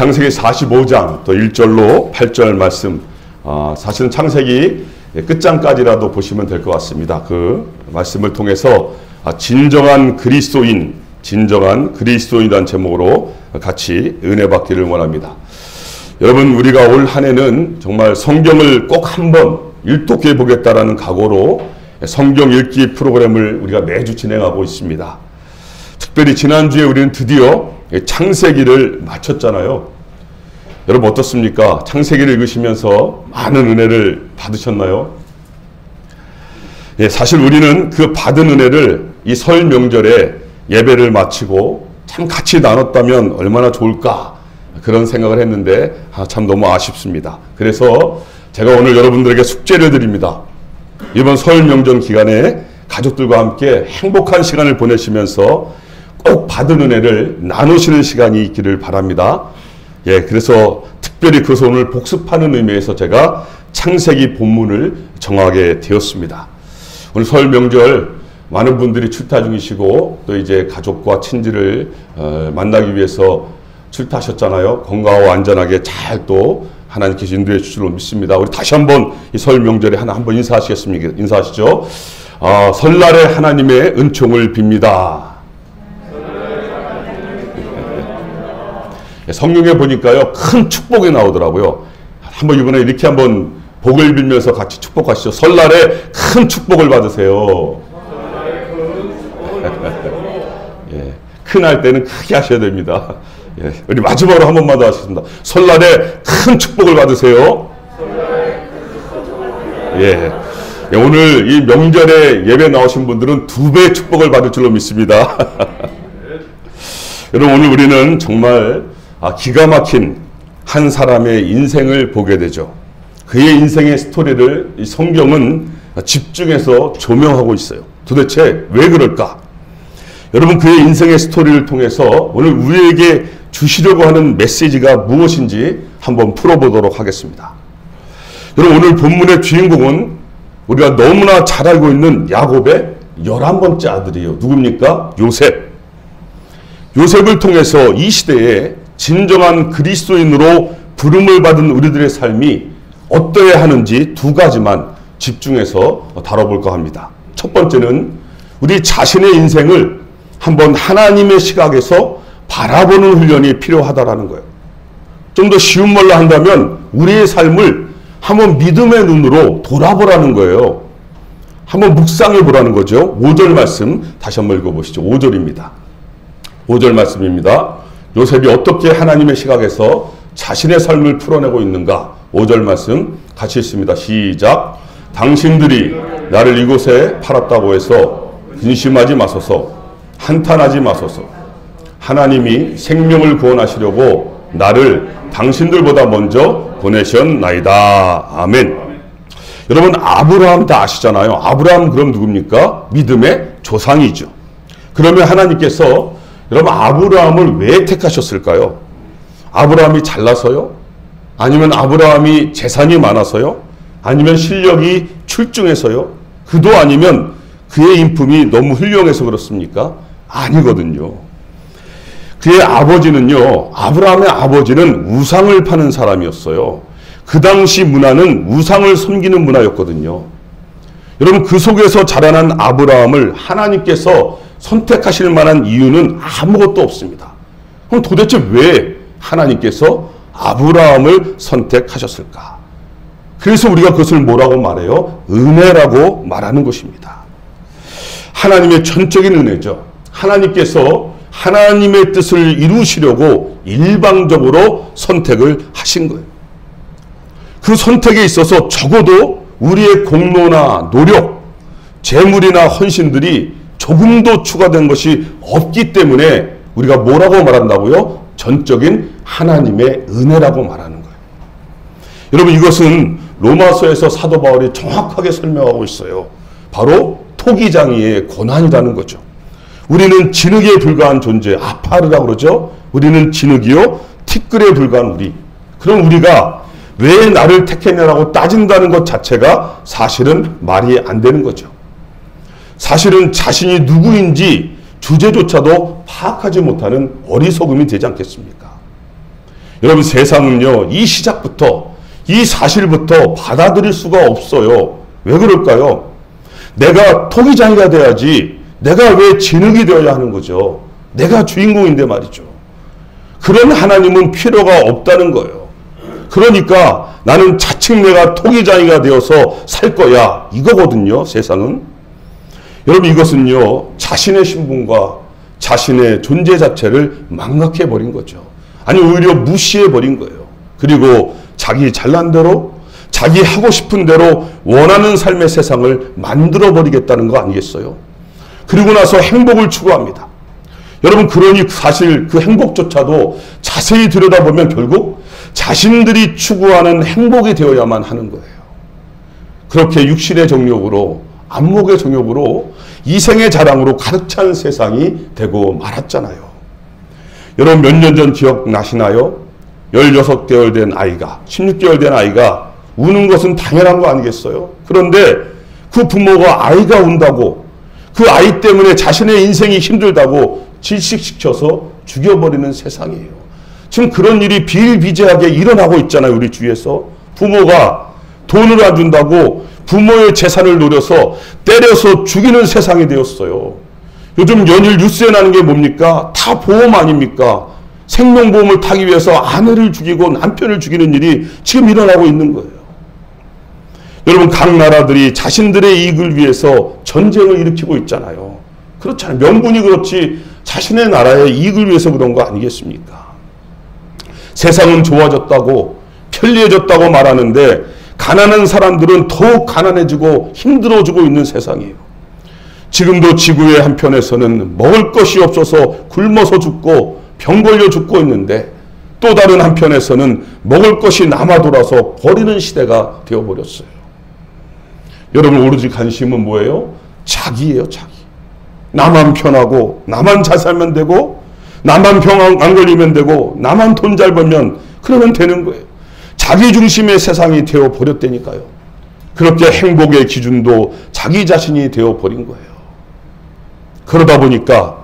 창세기 45장 또 1절로 8절 말씀, 사실은 창세기 끝장까지라도 보시면 될 것 같습니다. 그 말씀을 통해서 진정한 그리스도인이라는 제목으로 같이 은혜 받기를 원합니다. 여러분, 우리가 올 한 해는 정말 성경을 꼭 한번 일독해 보겠다라는 각오로 성경 읽기 프로그램을 우리가 매주 진행하고 있습니다. 특별히 지난주에 우리는 드디어 창세기를 마쳤잖아요. 여러분 어떻습니까? 창세기를 읽으시면서 많은 은혜를 받으셨나요? 예, 사실 우리는 그 받은 은혜를 이 설 명절에 예배를 마치고 참 같이 나눴다면 얼마나 좋을까, 그런 생각을 했는데 참 너무 아쉽습니다. 그래서 제가 오늘 여러분들에게 숙제를 드립니다. 이번 설 명절 기간에 가족들과 함께 행복한 시간을 보내시면서 꼭 받은 은혜를 나누시는 시간이 있기를 바랍니다. 예, 그래서 특별히 그것을 오늘 복습하는 의미에서 제가 창세기 본문을 정하게 되었습니다. 오늘 설 명절 많은 분들이 출타 중이시고 또 이제 가족과 친지를 만나기 위해서 출타하셨잖아요. 건강하고 안전하게 잘 또 하나님께서 인도해 주실 줄 믿습니다. 우리 다시 한번 이 설 명절에 한번 인사하시겠습니까? 인사하시죠. 설날에 하나님의 은총을 빕니다. 성경에 보니까요, 큰 축복이 나오더라고요. 한번 이번에 이렇게 한번 복을 빌면서 같이 축복하시죠. 설날에 큰 축복을 받으세요. 예, 큰 할 때는 크게 하셔야 됩니다. 예, 우리 마지막으로 한 번만 더 하겠습니다. 설날에 큰 축복을 받으세요. 예, 오늘 이 명절에 예배 나오신 분들은 2배의 축복을 받을 줄로 믿습니다. 여러분, 오늘 우리는 정말 기가 막힌 한 사람의 인생을 보게 되죠. 그의 인생의 스토리를 이 성경은 집중해서 조명하고 있어요. 도대체 왜 그럴까? 여러분, 그의 인생의 스토리를 통해서 오늘 우리에게 주시려고 하는 메시지가 무엇인지 한번 풀어보도록 하겠습니다. 여러분, 오늘 본문의 주인공은 우리가 너무나 잘 알고 있는 야곱의 11번째 아들이에요. 누굽니까? 요셉. 요셉을 통해서 이 시대에 진정한 그리스도인으로 부름을 받은 우리들의 삶이 어떠해야 하는지 2가지만 집중해서 다뤄볼까 합니다. 첫 번째는 우리 자신의 인생을 한번 하나님의 시각에서 바라보는 훈련이 필요하다라는 거예요. 좀 더 쉬운 말로 한다면 우리의 삶을 한번 믿음의 눈으로 돌아보라는 거예요. 한번 묵상해 보라는 거죠. 5절 말씀 다시 한번 읽어보시죠. 5절입니다. 5절 말씀입니다. 요셉이 어떻게 하나님의 시각에서 자신의 삶을 풀어내고 있는가? 5절 말씀 같이 읽습니다. 시작. 당신들이 나를 이곳에 팔았다고 해서 근심하지 마소서, 한탄하지 마소서. 하나님이 생명을 구원하시려고 나를 당신들보다 먼저 보내셨나이다. 아멘. 여러분, 아브라함 다 아시잖아요. 아브라함 그럼 누굽니까? 믿음의 조상이죠. 그러면 하나님께서 여러분, 아브라함을 왜 택하셨을까요? 아브라함이 잘나서요? 아니면 아브라함이 재산이 많아서요? 아니면 실력이 출중해서요? 그도 아니면 그의 인품이 너무 훌륭해서 그렇습니까? 아니거든요. 그의 아버지는요, 아브라함의 아버지는 우상을 파는 사람이었어요. 그 당시 문화는 우상을 섬기는 문화였거든요. 여러분, 그 속에서 자라난 아브라함을 하나님께서 선택하실 만한 이유는 아무것도 없습니다. 그럼 도대체 왜 하나님께서 아브라함을 선택하셨을까? 그래서 우리가 그것을 뭐라고 말해요? 은혜라고 말하는 것입니다. 하나님의 전적인 은혜죠. 하나님께서 하나님의 뜻을 이루시려고 일방적으로 선택을 하신 거예요. 그 선택에 있어서 적어도 우리의 공로나 노력, 재물이나 헌신들이 조금도 추가된 것이 없기 때문에 우리가 뭐라고 말한다고요? 전적인 하나님의 은혜라고 말하는 거예요. 여러분, 이것은 로마서에서 사도 바울이 정확하게 설명하고 있어요. 바로 토기장이의 고난이라는 거죠. 우리는 진흙에 불과한 존재, 아파르라고 그러죠. 우리는 진흙이요, 티끌에 불과한 우리. 그럼 우리가 왜 나를 택했냐라고 따진다는 것 자체가 사실은 말이 안 되는 거죠. 사실은 자신이 누구인지 주제조차도 파악하지 못하는 어리석음이 되지 않겠습니까? 여러분, 세상은요, 이 시작부터, 이 사실부터 받아들일 수가 없어요. 왜 그럴까요? 내가 토기장이가 돼야지, 내가 왜 진흙이 되어야 하는 거죠? 내가 주인공인데 말이죠. 그런 하나님은 필요가 없다는 거예요. 그러니까 나는 자칭 내가 토기장이가 되어서 살 거야, 이거거든요, 세상은. 여러분, 이것은요, 자신의 신분과 자신의 존재 자체를 망각해버린 거죠. 아니, 오히려 무시해버린 거예요. 그리고 자기 잘난 대로, 자기 하고 싶은 대로 원하는 삶의 세상을 만들어버리겠다는 거 아니겠어요? 그리고 나서 행복을 추구합니다. 여러분, 그러니 사실 그 행복조차도 자세히 들여다보면 결국 자신들이 추구하는 행복이 되어야만 하는 거예요. 그렇게 육신의 정욕으로, 안목의 정욕으로, 이생의 자랑으로 가득 찬 세상이 되고 말았잖아요. 여러분, 몇 년 전 기억나시나요? 16개월 된 아이가, 16개월 된 아이가 우는 것은 당연한 거 아니겠어요? 그런데 그 부모가 아이가 운다고, 그 아이 때문에 자신의 인생이 힘들다고 질식시켜서 죽여버리는 세상이에요. 지금 그런 일이 비일비재하게 일어나고 있잖아요, 우리 주위에서. 부모가 돈을 안 준다고 부모의 재산을 노려서 때려서 죽이는 세상이 되었어요. 요즘 연일 뉴스에 나는 게 뭡니까? 다 보험 아닙니까? 생명보험을 타기 위해서 아내를 죽이고 남편을 죽이는 일이 지금 일어나고 있는 거예요. 여러분, 각 나라들이 자신들의 이익을 위해서 전쟁을 일으키고 있잖아요. 그렇잖아요. 명분이 그렇지 자신의 나라의 이익을 위해서 그런 거 아니겠습니까? 세상은 좋아졌다고, 편리해졌다고 말하는데 가난한 사람들은 더욱 가난해지고 힘들어지고 있는 세상이에요. 지금도 지구의 한편에서는 먹을 것이 없어서 굶어서 죽고 병 걸려 죽고 있는데, 또 다른 한편에서는 먹을 것이 남아 돌아서 버리는 시대가 되어버렸어요. 여러분, 오로지 관심은 뭐예요? 자기예요, 자기. 나만 편하고, 나만 잘 살면 되고, 나만 병 안 걸리면 되고, 나만 돈 잘 벌면 그러면 되는 거예요. 자기 중심의 세상이 되어버렸다니까요. 그렇게 행복의 기준도 자기 자신이 되어버린 거예요. 그러다 보니까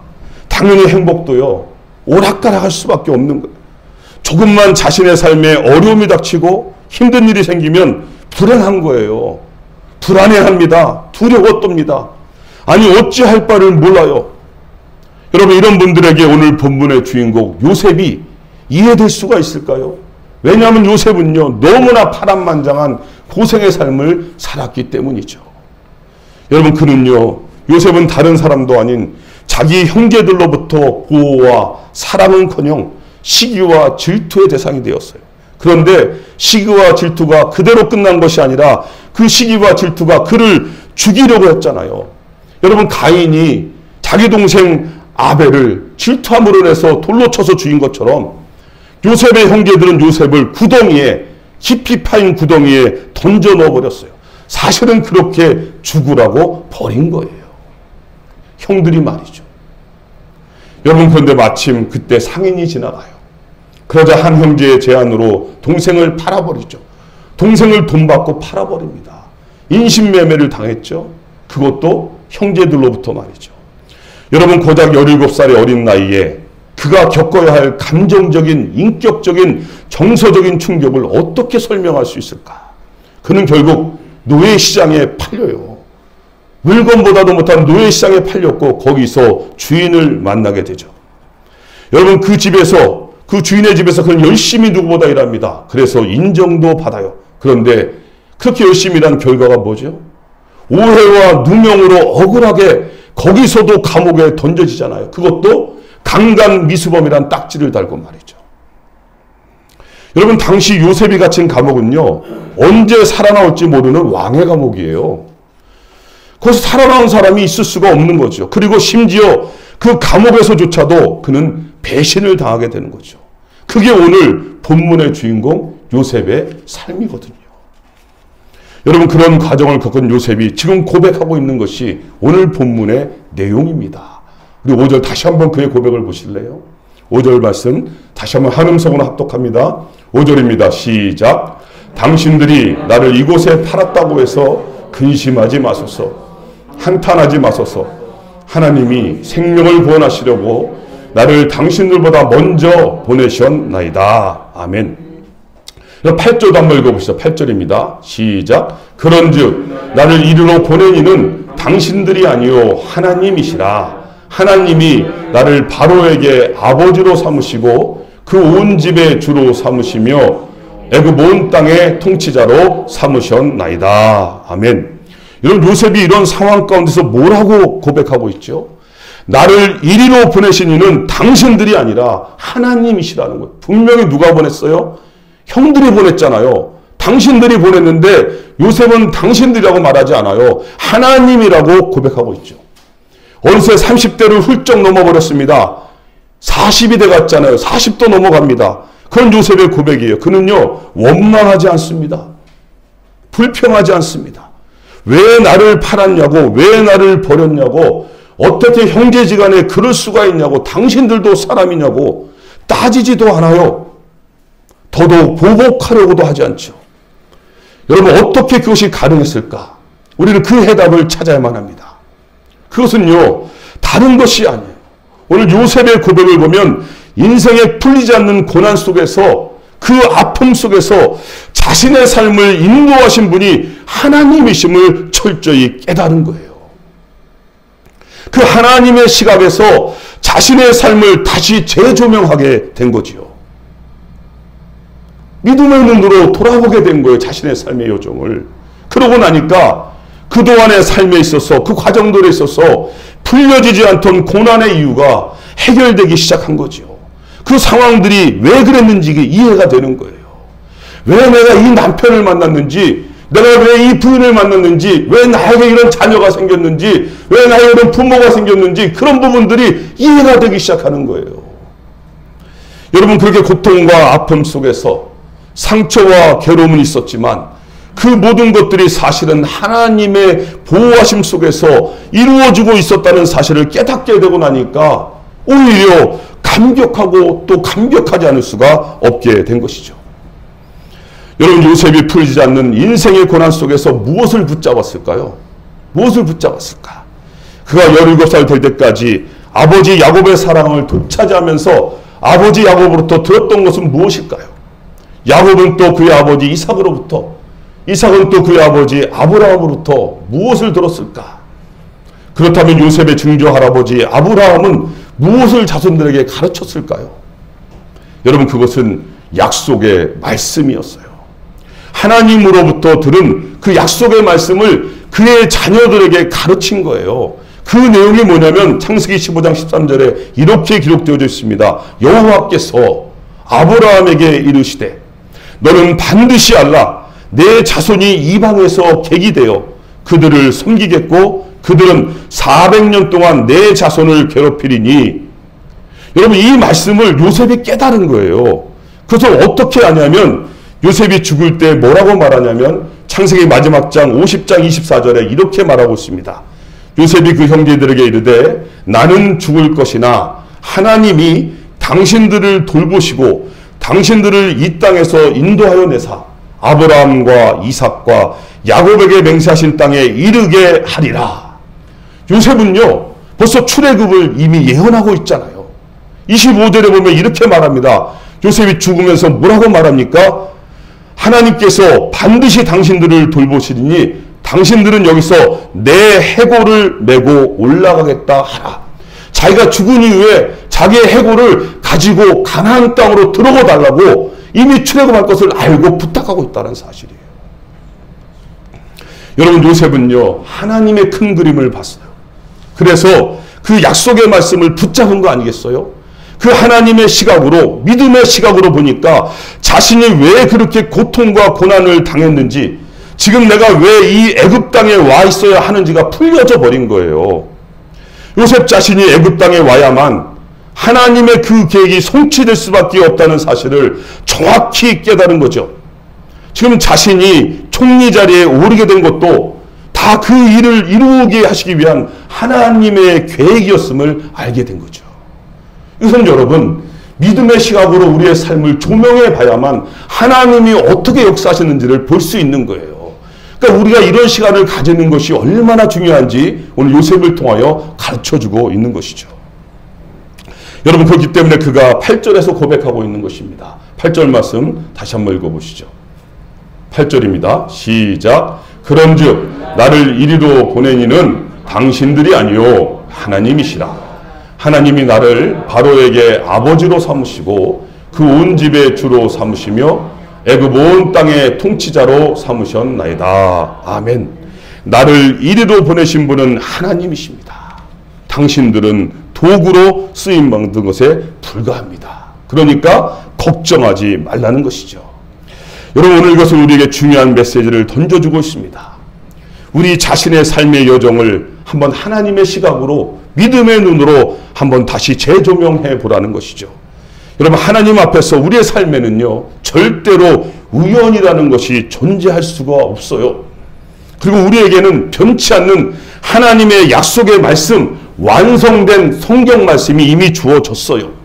당연히 행복도요, 오락가락할 수밖에 없는 거예요. 조금만 자신의 삶에 어려움이 닥치고 힘든 일이 생기면 불안한 거예요. 불안해합니다. 두려워 떱니다. 아니, 어찌할 바를 몰라요. 여러분, 이런 분들에게 오늘 본문의 주인공 요셉이 이해될 수가 있을까요? 왜냐하면 요셉은요, 너무나 파란만장한 고생의 삶을 살았기 때문이죠. 여러분, 그는요, 요셉은 다른 사람도 아닌 자기 형제들로부터 보호와 사랑은커녕 시기와 질투의 대상이 되었어요. 그런데 시기와 질투가 그대로 끝난 것이 아니라 그 시기와 질투가 그를 죽이려고 했잖아요. 여러분, 가인이 자기 동생 아벨을 질투함으로 인해서 돌로 쳐서 죽인 것처럼 요셉의 형제들은 요셉을 구덩이에, 깊이 파인 구덩이에 던져 넣어버렸어요. 사실은 그렇게 죽으라고 버린 거예요. 형들이 말이죠. 여러분, 그런데 마침 그때 상인이 지나가요. 그러자 한 형제의 제안으로 동생을 팔아버리죠. 동생을 돈 받고 팔아버립니다. 인신매매를 당했죠. 그것도 형제들로부터 말이죠. 여러분, 고작 17살의 어린 나이에 그가 겪어야 할 감정적인, 인격적인, 정서적인 충격을 어떻게 설명할 수 있을까? 그는 결국 노예시장에 팔려요. 물건보다도 못한 노예시장에 팔렸고 거기서 주인을 만나게 되죠. 여러분, 그 집에서, 그 주인의 집에서 그는 열심히 누구보다 일합니다. 그래서 인정도 받아요. 그런데 그렇게 열심히 일한 결과가 뭐죠? 오해와 누명으로 억울하게 거기서도 감옥에 던져지잖아요. 그것도 강간미수범이란 딱지를 달고 말이죠. 여러분, 당시 요셉이 갇힌 감옥은요, 언제 살아나올지 모르는 왕의 감옥이에요. 거기서 살아나온 사람이 있을 수가 없는 거죠. 그리고 심지어 그 감옥에서조차도 그는 배신을 당하게 되는 거죠. 그게 오늘 본문의 주인공 요셉의 삶이거든요. 여러분, 그런 과정을 겪은 요셉이 지금 고백하고 있는 것이 오늘 본문의 내용입니다. 우리 5절 다시 한번 그의 고백을 보실래요? 5절 말씀 다시 한번 한음성으로 합독합니다. 5절입니다. 시작. 당신들이 나를 이곳에 팔았다고 해서 근심하지 마소서. 한탄하지 마소서. 하나님이 생명을 구원하시려고 나를 당신들보다 먼저 보내셨나이다. 아멘. 8절도 한번 읽어보시죠. 8절입니다. 시작. 그런즉 나를 이리로 보낸 이는 당신들이 아니요 하나님이시라. 하나님이 나를 바로에게 아버지로 삼으시고 그 온 집의 주로 삼으시며 애굽 온 땅의 통치자로 삼으셨나이다. 아멘. 여러분, 요셉이 이런 상황 가운데서 뭐라고 고백하고 있죠? 나를 이리로 보내신 이는 당신들이 아니라 하나님이시라는 거예요. 분명히 누가 보냈어요? 형들이 보냈잖아요. 당신들이 보냈는데 요셉은 당신들이라고 말하지 않아요. 하나님이라고 고백하고 있죠. 어느새 30대를 훌쩍 넘어버렸습니다. 40이 돼갔잖아요. 40도 넘어갑니다. 그런 요셉의 고백이에요. 그는요, 원망하지 않습니다. 불평하지 않습니다. 왜 나를 팔았냐고, 왜 나를 버렸냐고, 어떻게 형제지간에 그럴 수가 있냐고, 당신들도 사람이냐고 따지지도 않아요. 더더욱 보복하려고도 하지 않죠. 여러분, 어떻게 그것이 가능했을까? 우리는 그 해답을 찾아야만 합니다. 그것은요, 다른 것이 아니에요. 오늘 요셉의 고백을 보면 인생에 풀리지 않는 고난 속에서, 그 아픔 속에서 자신의 삶을 인도하신 분이 하나님이심을 철저히 깨달은 거예요. 그 하나님의 시각에서 자신의 삶을 다시 재조명하게 된 거지요. 믿음의 눈으로 돌아보게 된 거예요. 자신의 삶의 여정을. 그러고 나니까 그동안의 삶에 있어서, 그 과정들에 있어서 풀려지지 않던 고난의 이유가 해결되기 시작한 거죠. 그 상황들이 왜 그랬는지 이해가 되는 거예요. 왜 내가 이 남편을 만났는지, 내가 왜 이 부인을 만났는지, 왜 나에게 이런 자녀가 생겼는지, 왜 나에게 이런 부모가 생겼는지, 그런 부분들이 이해가 되기 시작하는 거예요. 여러분, 그렇게 고통과 아픔 속에서 상처와 괴로움은 있었지만 그 모든 것들이 사실은 하나님의 보호하심 속에서 이루어지고 있었다는 사실을 깨닫게 되고 나니까 오히려 감격하고 또 감격하지 않을 수가 없게 된 것이죠. 여러분, 요셉이 풀리지 않는 인생의 고난 속에서 무엇을 붙잡았을까요? 무엇을 붙잡았을까? 그가 17살 될 때까지 아버지 야곱의 사랑을 되찾아하면서 아버지 야곱으로부터 들었던 것은 무엇일까요? 야곱은 또 그의 아버지 이삭으로부터, 이삭은 또 그의 아버지 아브라함으로부터 무엇을 들었을까? 그렇다면 요셉의 증조 할아버지 아브라함은 무엇을 자손들에게 가르쳤을까요? 여러분, 그것은 약속의 말씀이었어요. 하나님으로부터 들은 그 약속의 말씀을 그의 자녀들에게 가르친 거예요. 그 내용이 뭐냐면 창세기 15장 13절에 이렇게 기록되어져 있습니다. 여호와께서 아브라함에게 이르시되 너는 반드시 알라. 내 자손이 이방에서 객이 되어 그들을 섬기겠고 그들은 400년 동안 내 자손을 괴롭히리니. 여러분, 이 말씀을 요셉이 깨달은 거예요. 그래서 어떻게 하냐면 요셉이 죽을 때 뭐라고 말하냐면 창세기 마지막 장 50장 24절에 이렇게 말하고 있습니다. 요셉이 그 형제들에게 이르되 나는 죽을 것이나 하나님이 당신들을 돌보시고 당신들을 이 땅에서 인도하여 내사 아브라함과 이삭과 야곱에게 맹세하신 땅에 이르게 하리라. 요셉은요, 벌써 출애굽을 이미 예언하고 있잖아요. 25절에 보면 이렇게 말합니다. 요셉이 죽으면서 뭐라고 말합니까? 하나님께서 반드시 당신들을 돌보시리니 당신들은 여기서 내 해골을 메고 올라가겠다 하라. 자기가 죽은 이후에 자기의 해골을 가지고 가나안 땅으로 들어가 달라고 이미 출애굽할 것을 알고 부탁하고 있다는 사실이에요. 여러분, 요셉은요, 하나님의 큰 그림을 봤어요. 그래서 그 약속의 말씀을 붙잡은 거 아니겠어요? 그 하나님의 시각으로, 믿음의 시각으로 보니까 자신이 왜 그렇게 고통과 고난을 당했는지, 지금 내가 왜 이 애굽 땅에 와 있어야 하는지가 풀려져 버린 거예요. 요셉 자신이 애굽 땅에 와야만 하나님의 그 계획이 성취될 수밖에 없다는 사실을 정확히 깨달은 거죠. 지금 자신이 총리 자리에 오르게 된 것도 다 그 일을 이루게 하시기 위한 하나님의 계획이었음을 알게 된 거죠. 이것은 여러분, 믿음의 시각으로 우리의 삶을 조명해 봐야만 하나님이 어떻게 역사하시는지를 볼 수 있는 거예요. 그러니까 우리가 이런 시간을 가지는 것이 얼마나 중요한지 오늘 요셉을 통하여 가르쳐주고 있는 것이죠. 여러분, 그렇기 때문에 그가 8절에서 고백하고 있는 것입니다. 8절 말씀 다시 한번 읽어보시죠. 8절입니다. 시작. 그런즉 나를 이리로 보낸 이는 당신들이 아니요 하나님이시라. 하나님이 나를 바로에게 아버지로 삼으시고 그 온 집의 주로 삼으시며 애굽 온 땅의 통치자로 삼으셨나이다. 아멘. 나를 이리로 보내신 분은 하나님이십니다. 당신들은 도구로 쓰임받는 것에 불과합니다. 그러니까 걱정하지 말라는 것이죠. 여러분, 오늘 이것은 우리에게 중요한 메시지를 던져주고 있습니다. 우리 자신의 삶의 여정을 한번 하나님의 시각으로, 믿음의 눈으로 한번 다시 재조명해 보라는 것이죠. 여러분, 하나님 앞에서 우리의 삶에는요, 절대로 우연이라는 것이 존재할 수가 없어요. 그리고 우리에게는 변치 않는 하나님의 약속의 말씀, 완성된 성경 말씀이 이미 주어졌어요.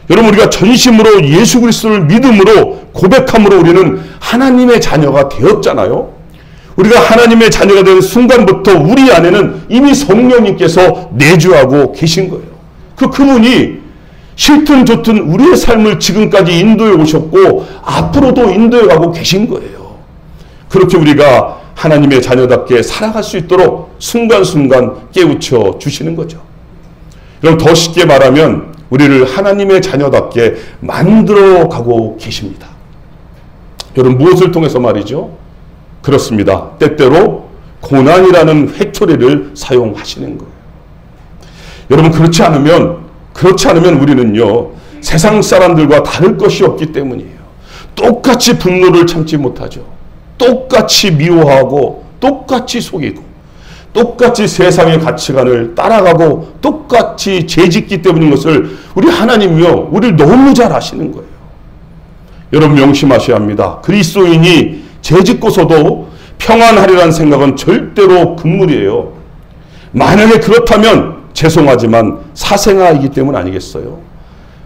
여러분, 우리가 전심으로 예수 그리스도를 믿음으로 고백함으로 우리는 하나님의 자녀가 되었잖아요. 우리가 하나님의 자녀가 되는 순간부터 우리 안에는 이미 성령님께서 내주하고 계신 거예요. 그분이 싫든 좋든 우리의 삶을 지금까지 인도해 오셨고 앞으로도 인도해 가고 계신 거예요. 그렇게 우리가 하나님의 자녀답게 살아갈 수 있도록 순간순간 깨우쳐 주시는 거죠. 그럼 더 쉽게 말하면 우리를 하나님의 자녀답게 만들어 가고 계십니다. 여러분, 무엇을 통해서 말이죠? 그렇습니다. 때때로 고난이라는 회초리를 사용하시는 거예요. 여러분, 그렇지 않으면 우리는요, 세상 사람들과 다를 것이 없기 때문이에요. 똑같이 분노를 참지 못하죠. 똑같이 미워하고 똑같이 속이고 똑같이 세상의 가치관을 따라가고 똑같이 죄짓기 때문인 것을 우리 하나님이요, 우리를 너무 잘 아시는 거예요. 여러분, 명심하셔야 합니다. 그리스도인이 죄짓고서도 평안하리라는 생각은 절대로 금물이에요. 만약에 그렇다면 죄송하지만 사생아이기 때문 아니겠어요?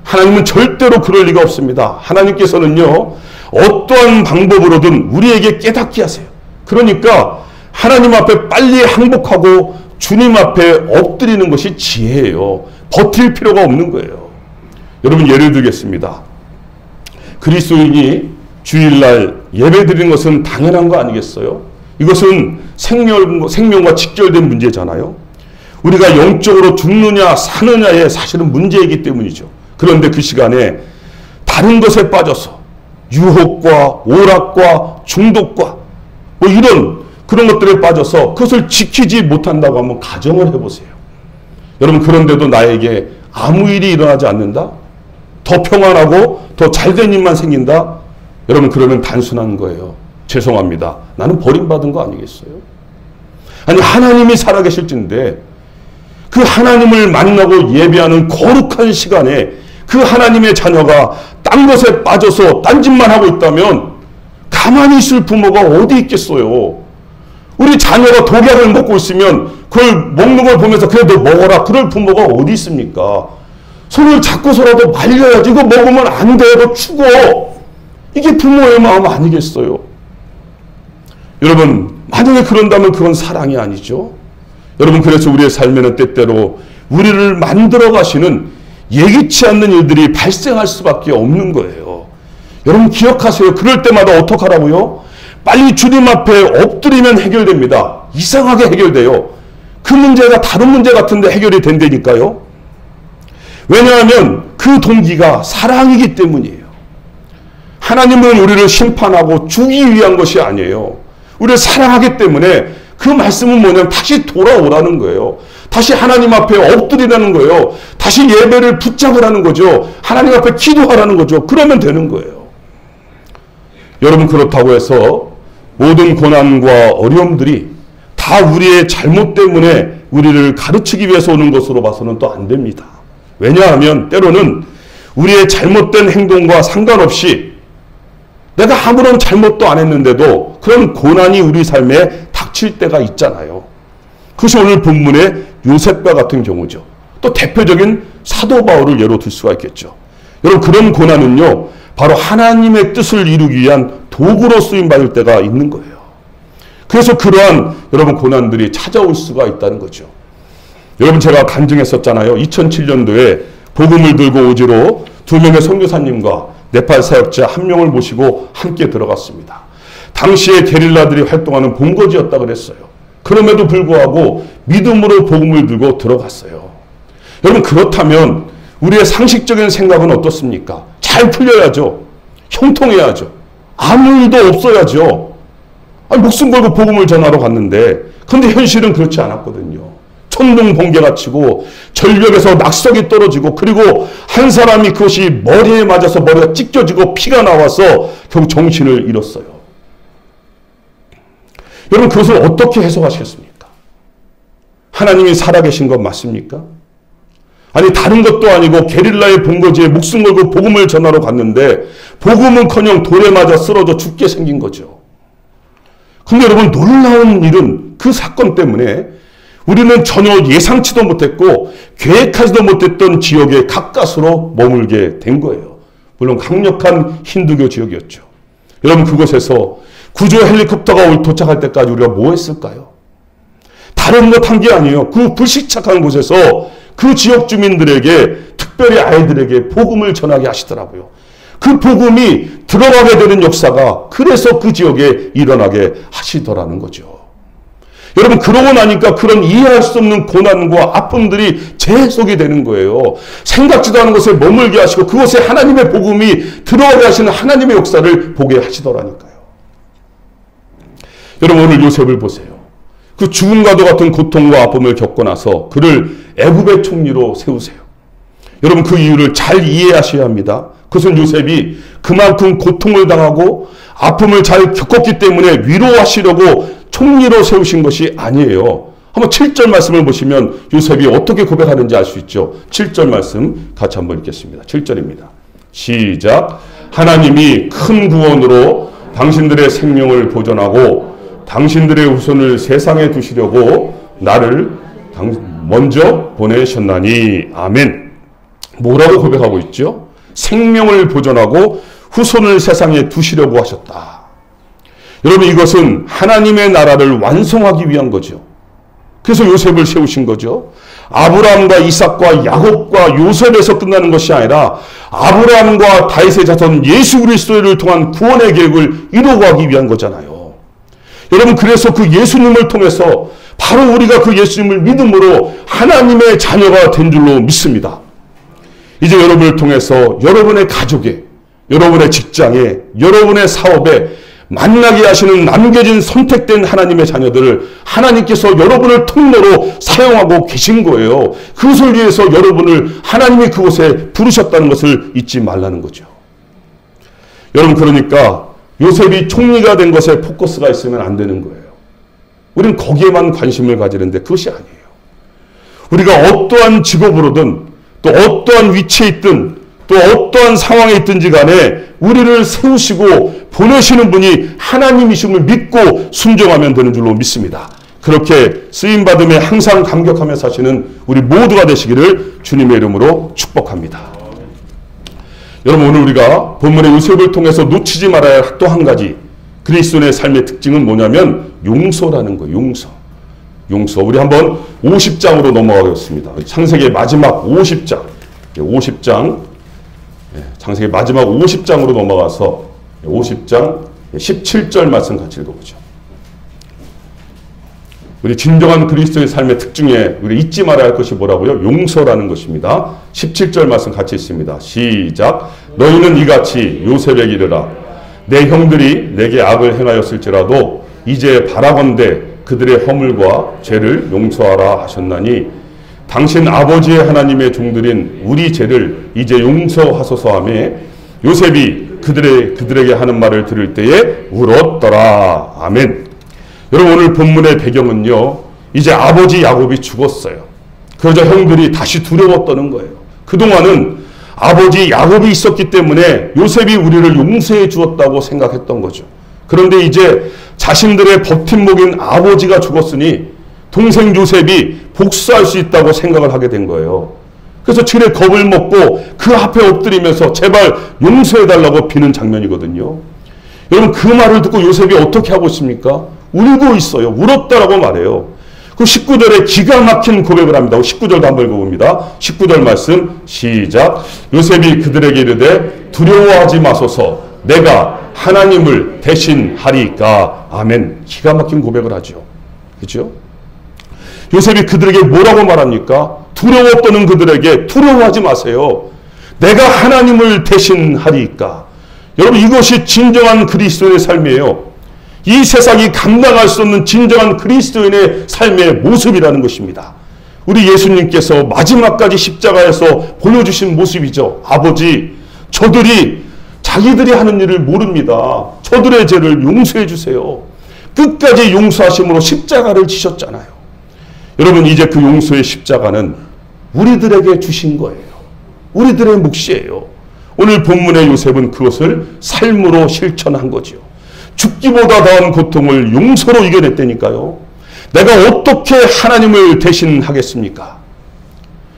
하나님은 절대로 그럴 리가 없습니다. 하나님께서는요, 어떠한 방법으로든 우리에게 깨닫게 하세요. 그러니까 하나님 앞에 빨리 항복하고 주님 앞에 엎드리는 것이 지혜예요. 버틸 필요가 없는 거예요. 여러분, 예를 들겠습니다. 그리스도인이 주일날 예배드리는 것은 당연한 거 아니겠어요? 이것은 생명과 직결된 문제잖아요. 우리가 영적으로 죽느냐 사느냐의 사실은 문제이기 때문이죠. 그런데 그 시간에 다른 것에 빠져서 유혹과 오락과 중독과 뭐 이런 그런 것들에 빠져서 그것을 지키지 못한다고 한번 가정을 해보세요. 여러분, 그런데도 나에게 아무 일이 일어나지 않는다? 더 평안하고 더 잘된 일만 생긴다? 여러분, 그러면 단순한 거예요. 죄송합니다. 나는 버림받은 거 아니겠어요? 아니, 하나님이 살아계실진데 그 하나님을 만나고 예배하는 거룩한 시간에 그 하나님의 자녀가 딴 것에 빠져서 딴짓만 하고 있다면 가만히 있을 부모가 어디 있겠어요? 우리 자녀가 독약을 먹고 있으면 그걸 먹는 걸 보면서 그래 너 먹어라 그럴 부모가 어디 있습니까? 손을 잡고서라도 말려야지. 이거 먹으면 안 돼. 너 죽어. 이게 부모의 마음 아니겠어요? 여러분, 만약에 그런다면 그건 사랑이 아니죠. 여러분, 그래서 우리의 삶에는 때때로 우리를 만들어 가시는 예기치 않는 일들이 발생할 수밖에 없는 거예요. 여러분, 기억하세요. 그럴 때마다 어떡하라고요? 빨리 주님 앞에 엎드리면 해결됩니다. 이상하게 해결돼요. 그 문제가 다른 문제 같은데 해결이 된다니까요. 왜냐하면 그 동기가 사랑이기 때문이에요. 하나님은 우리를 심판하고 주기 위한 것이 아니에요. 우리를 사랑하기 때문에 그 말씀은 뭐냐면 다시 돌아오라는 거예요. 다시 하나님 앞에 엎드리라는 거예요. 다시 예배를 붙잡으라는 거죠. 하나님 앞에 기도하라는 거죠. 그러면 되는 거예요. 여러분, 그렇다고 해서 모든 고난과 어려움들이 다 우리의 잘못 때문에 우리를 가르치기 위해서 오는 것으로 봐서는 또 안 됩니다. 왜냐하면 때로는 우리의 잘못된 행동과 상관없이 내가 아무런 잘못도 안 했는데도 그런 고난이 우리 삶에 닥칠 때가 있잖아요. 그것이 오늘 본문의 요셉과 같은 경우죠. 또 대표적인 사도 바울을 예로 들 수가 있겠죠. 여러분, 그런 고난은요, 바로 하나님의 뜻을 이루기 위한 도구로 쓰임받을 때가 있는 거예요. 그래서 그러한 여러분 고난들이 찾아올 수가 있다는 거죠. 여러분, 제가 간증했었잖아요. 2007년도에 복음을 들고 오지로 2명의 선교사님과 네팔 사역자 한 명을 모시고 함께 들어갔습니다. 당시에 게릴라들이 활동하는 본거지였다 그랬어요. 그럼에도 불구하고 믿음으로 복음을 들고 들어갔어요. 여러분, 그렇다면 우리의 상식적인 생각은 어떻습니까? 잘 풀려야죠. 형통해야죠. 아무 일도 없어야죠. 목숨 걸고 복음을 전하러 갔는데, 그런데 현실은 그렇지 않았거든요. 천둥 번개가 치고 절벽에서 낙석이 떨어지고, 그리고 한 사람이 그것이 머리에 맞아서 머리가 찢겨지고 피가 나와서 결국 정신을 잃었어요. 여러분, 그것을 어떻게 해석하시겠습니까? 하나님이 살아계신 것 맞습니까? 아니, 다른 것도 아니고 게릴라의 본거지에 목숨 걸고 복음을 전하러 갔는데 복음은커녕 돌에 맞아 쓰러져 죽게 생긴 거죠. 근데 여러분, 놀라운 일은 그 사건 때문에 우리는 전혀 예상치도 못했고 계획하지도 못했던 지역에 가까스로 머물게 된 거예요. 물론 강력한 힌두교 지역이었죠. 여러분, 그곳에서 구조 헬리콥터가 도착할 때까지 우리가 뭐 했을까요? 다른 것 한 게 아니에요. 그 불식착한 곳에서 그 지역 주민들에게, 특별히 아이들에게 복음을 전하게 하시더라고요. 그 복음이 들어가게 되는 역사가 그래서 그 지역에 일어나게 하시더라는 거죠. 여러분, 그러고 나니까 그런 이해할 수 없는 고난과 아픔들이 제 속이 되는 거예요. 생각지도 않은 곳에 머물게 하시고 그곳에 하나님의 복음이 들어가게 하시는 하나님의 역사를 보게 하시더라니까요. 여러분, 오늘 요셉을 보세요. 그 죽음과도 같은 고통과 아픔을 겪고 나서 그를 애굽의 총리로 세우세요. 여러분, 그 이유를 잘 이해하셔야 합니다. 그것은 요셉이 그만큼 고통을 당하고 아픔을 잘 겪었기 때문에 위로하시려고 총리로 세우신 것이 아니에요. 한번 7절 말씀을 보시면 요셉이 어떻게 고백하는지 알 수 있죠. 7절 말씀 같이 한번 읽겠습니다. 7절입니다. 시작. 하나님이 큰 구원으로 당신들의 생명을 보존하고 당신들의 후손을 세상에 두시려고 나를 먼저 보내셨나니. 아멘. 뭐라고 고백하고 있죠? 생명을 보존하고 후손을 세상에 두시려고 하셨다. 여러분, 이것은 하나님의 나라를 완성하기 위한 거죠. 그래서 요셉을 세우신 거죠. 아브라함과 이삭과 야곱과 요셉에서 끝나는 것이 아니라 아브라함과 다윗의 자손 예수 그리스도를 통한 구원의 계획을 이루어가기 위한 거잖아요. 여러분, 그래서 그 예수님을 통해서 바로 우리가 그 예수님을 믿음으로 하나님의 자녀가 된 줄로 믿습니다. 이제 여러분을 통해서 여러분의 가족에, 여러분의 직장에, 여러분의 사업에 만나게 하시는 남겨진 선택된 하나님의 자녀들을 하나님께서 여러분을 통로로 사용하고 계신 거예요. 그것을 위해서 여러분을 하나님이 그곳에 부르셨다는 것을 잊지 말라는 거죠. 여러분, 그러니까 요셉이 총리가 된 것에 포커스가 있으면 안 되는 거예요. 우리는 거기에만 관심을 가지는데 그것이 아니에요. 우리가 어떠한 직업으로든 또 어떠한 위치에 있든 또 어떠한 상황에 있든지 간에 우리를 세우시고 보내시는 분이 하나님이심을 믿고 순종하면 되는 줄로 믿습니다. 그렇게 쓰임받음에 항상 감격하며 사시는 우리 모두가 되시기를 주님의 이름으로 축복합니다. 여러분, 오늘 우리가 본문의 요셉을 통해서 놓치지 말아야 할 또 한 가지 그리스도인의 삶의 특징은 뭐냐면 용서라는 거예요. 용서. 우리 한번 50장으로 넘어가겠습니다. 창세기 마지막 50장. 50장. 창세기 마지막 50장으로 넘어가서 50장 17절 말씀 같이 읽어보죠. 우리 진정한 그리스도의 삶의 특징에 우리 잊지 말아야 할 것이 뭐라고요? 용서라는 것입니다. 17절 말씀 같이 있습니다. 시작. 너희는 이같이 요셉에게 이르라. 내 형들이 내게 악을 행하였을지라도 이제 바라건대 그들의 허물과 죄를 용서하라 하셨나니 당신 아버지의 하나님의 종들인 우리 죄를 이제 용서하소서 하며 요셉이 그들에게 하는 말을 들을 때에 울었더라. 아멘. 여러분, 오늘 본문의 배경은요, 이제 아버지 야곱이 죽었어요. 그러자 형들이 다시 두려웠다는 거예요. 그동안은 아버지 야곱이 있었기 때문에 요셉이 우리를 용서해 주었다고 생각했던 거죠. 그런데 이제 자신들의 버팀목인 아버지가 죽었으니 동생 요셉이 복수할 수 있다고 생각을 하게 된 거예요. 그래서 질에 겁을 먹고 그 앞에 엎드리면서 제발 용서해달라고 비는 장면이거든요. 여러분, 그 말을 듣고 요셉이 어떻게 하고 있습니까? 울고 있어요. 울었다라고 말해요. 그 19절에 기가 막힌 고백을 합니다. 19절도 한번 읽어봅니다. 19절 말씀 시작. 요셉이 그들에게 이르되 두려워하지 마소서 내가 하나님을 대신하리까. 아멘. 기가 막힌 고백을 하죠. 그렇죠? 요셉이 그들에게 뭐라고 말합니까? 두려워 떠는 그들에게 두려워하지 마세요. 내가 하나님을 대신하리까. 여러분, 이것이 진정한 그리스도인의 삶이에요. 이 세상이 감당할 수 없는 진정한 그리스도인의 삶의 모습이라는 것입니다. 우리 예수님께서 마지막까지 십자가에서 보여주신 모습이죠. 아버지, 저들이 자기들이 하는 일을 모릅니다. 저들의 죄를 용서해 주세요. 끝까지 용서하심으로 십자가를 지셨잖아요. 여러분, 이제 그 용서의 십자가는 우리들에게 주신 거예요. 우리들의 몫이에요. 오늘 본문의 요셉은 그것을 삶으로 실천한 거죠. 죽기보다 더한 고통을 용서로 이겨냈다니까요. 내가 어떻게 하나님을 대신하겠습니까?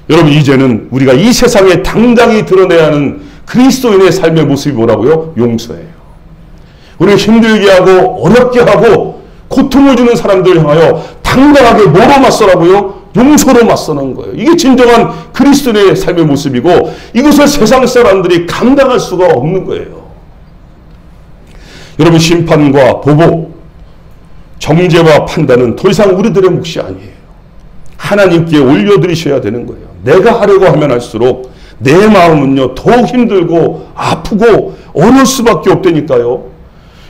여러분, 이제는 우리가 이 세상에 당당히 드러내야 하는 그리스도인의 삶의 모습이 뭐라고요? 용서예요. 우리를 힘들게 하고 어렵게 하고 고통을 주는 사람들을 향하여 당당하게 뭐로 맞서라고요? 용서로 맞서는 거예요. 이게 진정한 그리스도인의 삶의 모습이고 이것을 세상 사람들이 감당할 수가 없는 거예요. 여러분, 심판과 보복, 정죄와 판단은 더 이상 우리들의 몫이 아니에요. 하나님께 올려드리셔야 되는 거예요. 내가 하려고 하면 할수록 내 마음은요 더욱 힘들고 아프고 어려울 수밖에 없다니까요.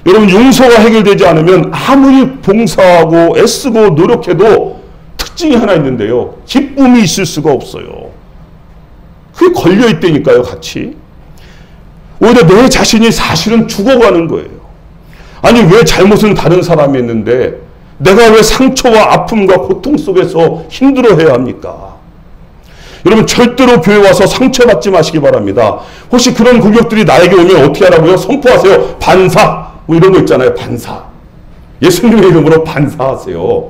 여러분, 용서가 해결되지 않으면 아무리 봉사하고 애쓰고 노력해도 특징이 하나 있는데요. 기쁨이 있을 수가 없어요. 그게 걸려있다니까요, 같이. 오히려 내 자신이 사실은 죽어가는 거예요. 아니, 왜 잘못은 다른 사람이 했는데 내가 왜 상처와 아픔과 고통 속에서 힘들어해야 합니까? 여러분, 절대로 교회 와서 상처받지 마시기 바랍니다. 혹시 그런 공격들이 나에게 오면 어떻게 하라고요? 선포하세요. 반사. 뭐 이런 거 있잖아요. 반사. 예수님의 이름으로 반사하세요.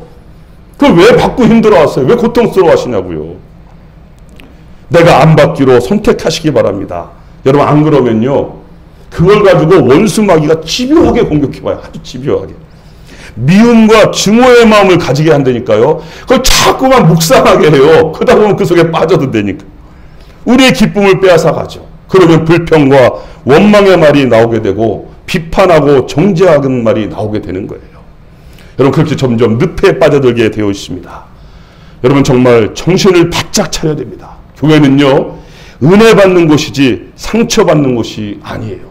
그걸 왜 받고 힘들어하세요? 왜 고통스러워 하시냐고요? 내가 안 받기로 선택하시기 바랍니다. 여러분, 안 그러면요 그걸 가지고 원수마귀가 집요하게 공격해봐요. 아주 집요하게. 미움과 증오의 마음을 가지게 한다니까요. 그걸 자꾸만 묵상하게 해요. 그러다 보면 그 속에 빠져든다니까. 우리의 기쁨을 빼앗아 가죠. 그러면 불평과 원망의 말이 나오게 되고 비판하고 정죄하는 말이 나오게 되는 거예요. 여러분, 그렇게 점점 늪에 빠져들게 되어 있습니다. 여러분, 정말 정신을 바짝 차려야 됩니다. 교회는요 은혜 받는 곳이지 상처받는 곳이 아니에요.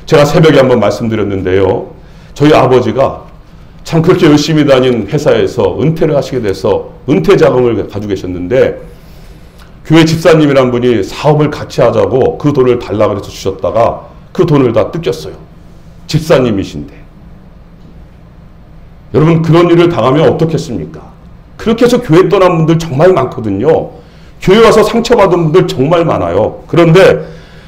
제가 새벽에 한번 말씀드렸는데요. 저희 아버지가 참 그렇게 열심히 다닌 회사에서 은퇴를 하시게 돼서 은퇴 자금을 가지고 계셨는데 교회 집사님이란 분이 사업을 같이 하자고 그 돈을 달라고 해서 주셨다가 그 돈을 다 뜯겼어요. 집사님이신데. 여러분, 그런 일을 당하면 어떻겠습니까? 그렇게 해서 교회 떠난 분들 정말 많거든요. 교회 와서 상처받은 분들 정말 많아요. 그런데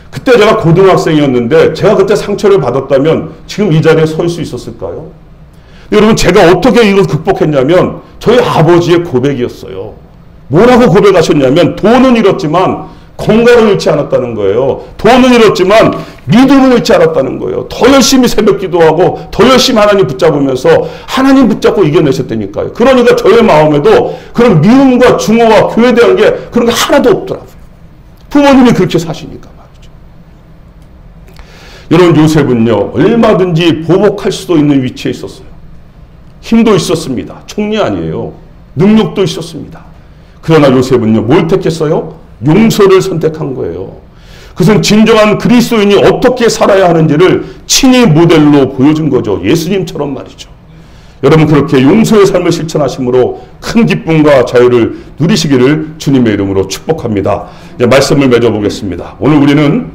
그때 제가 고등학생이었는데 제가 그때 상처를 받았다면 지금 이 자리에 설 수 있었을까요? 여러분, 제가 어떻게 이걸 극복했냐면 저희 아버지의 고백이었어요. 뭐라고 고백하셨냐면 돈은 잃었지만 건강을 잃지 않았다는 거예요. 돈은 잃었지만 믿음을 잃지 않았다는 거예요. 더 열심히 새벽 기도하고 더 열심히 하나님 붙잡으면서 하나님 붙잡고 이겨내셨다니까요. 그러니까 저의 마음에도 그런 미움과 증오와 교회에 대한 게 그런 게 하나도 없더라고요. 부모님이 그렇게 사시니까 말이죠. 여러분, 요셉은요 얼마든지 보복할 수도 있는 위치에 있었어요. 힘도 있었습니다. 총리 아니에요. 능력도 있었습니다. 그러나 요셉은요 뭘 택했어요? 용서를 선택한 거예요. 그것은 진정한 그리스도인이 어떻게 살아야 하는지를 친히 모델로 보여준 거죠. 예수님처럼 말이죠. 여러분, 그렇게 용서의 삶을 실천하심으로 큰 기쁨과 자유를 누리시기를 주님의 이름으로 축복합니다. 이제 말씀을 맺어보겠습니다. 오늘 우리는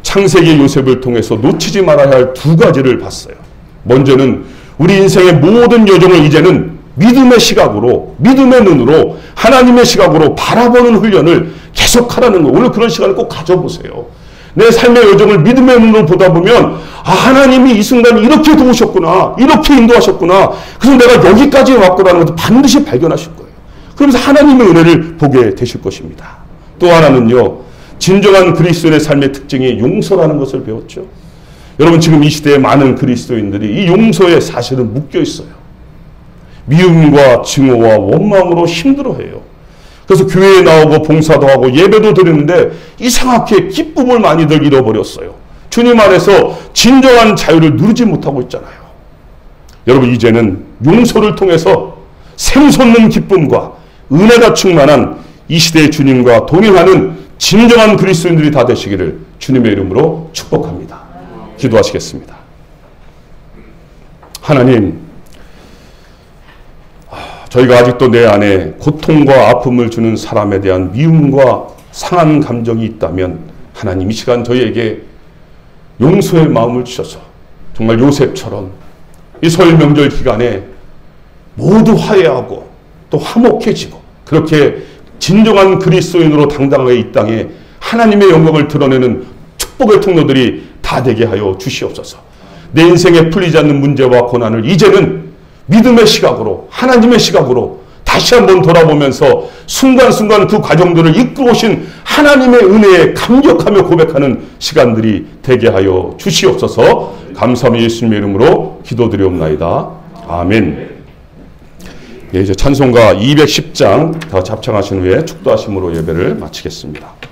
창세기 요셉을 통해서 놓치지 말아야 할 두 가지를 봤어요. 먼저는 우리 인생의 모든 여정을 이제는 믿음의 시각으로, 믿음의 눈으로, 하나님의 시각으로 바라보는 훈련을 계속하라는 거예요. 오늘 그런 시간을 꼭 가져보세요. 내 삶의 여정을 믿음의 눈으로 보다 보면 아, 하나님이 이 순간 이렇게 도우셨구나, 이렇게 인도하셨구나, 그래서 내가 여기까지 왔구나라는 것을 반드시 발견하실 거예요. 그러면서 하나님의 은혜를 보게 되실 것입니다. 또 하나는요, 진정한 그리스도인의 삶의 특징이 용서라는 것을 배웠죠. 여러분, 지금 이 시대에 많은 그리스도인들이 이 용서에 사실은 묶여 있어요. 미움과 증오와 원망으로 힘들어해요. 그래서 교회에 나오고 봉사도 하고 예배도 드리는데 이상하게 기쁨을 많이들 잃어버렸어요. 주님 안에서 진정한 자유를 누리지 못하고 있잖아요. 여러분, 이제는 용서를 통해서 샘솟는 기쁨과 은혜가 충만한 이 시대의 주님과 동행하는 진정한 그리스도인들이 다 되시기를 주님의 이름으로 축복합니다. 기도하시겠습니다. 하나님, 저희가 아직도 내 안에 고통과 아픔을 주는 사람에 대한 미움과 상한 감정이 있다면 하나님 이 시간 저희에게 용서의 마음을 주셔서 정말 요셉처럼 이 설 명절 기간에 모두 화해하고 또 화목해지고 그렇게 진정한 그리스도인으로 당당하게 이 땅에 하나님의 영광을 드러내는 축복의 통로들이 다 되게 하여 주시옵소서. 내 인생에 풀리지 않는 문제와 고난을 이제는 믿음의 시각으로, 하나님의 시각으로 다시 한번 돌아보면서 순간순간 그 과정들을 이끌어 오신 하나님의 은혜에 감격하며 고백하는 시간들이 되게 하여 주시옵소서. 감사하며 예수님의 이름으로 기도드리옵나이다. 아멘. 예, 이제 찬송가 210장 다 합창하신 후에 축도하심으로 예배를 마치겠습니다.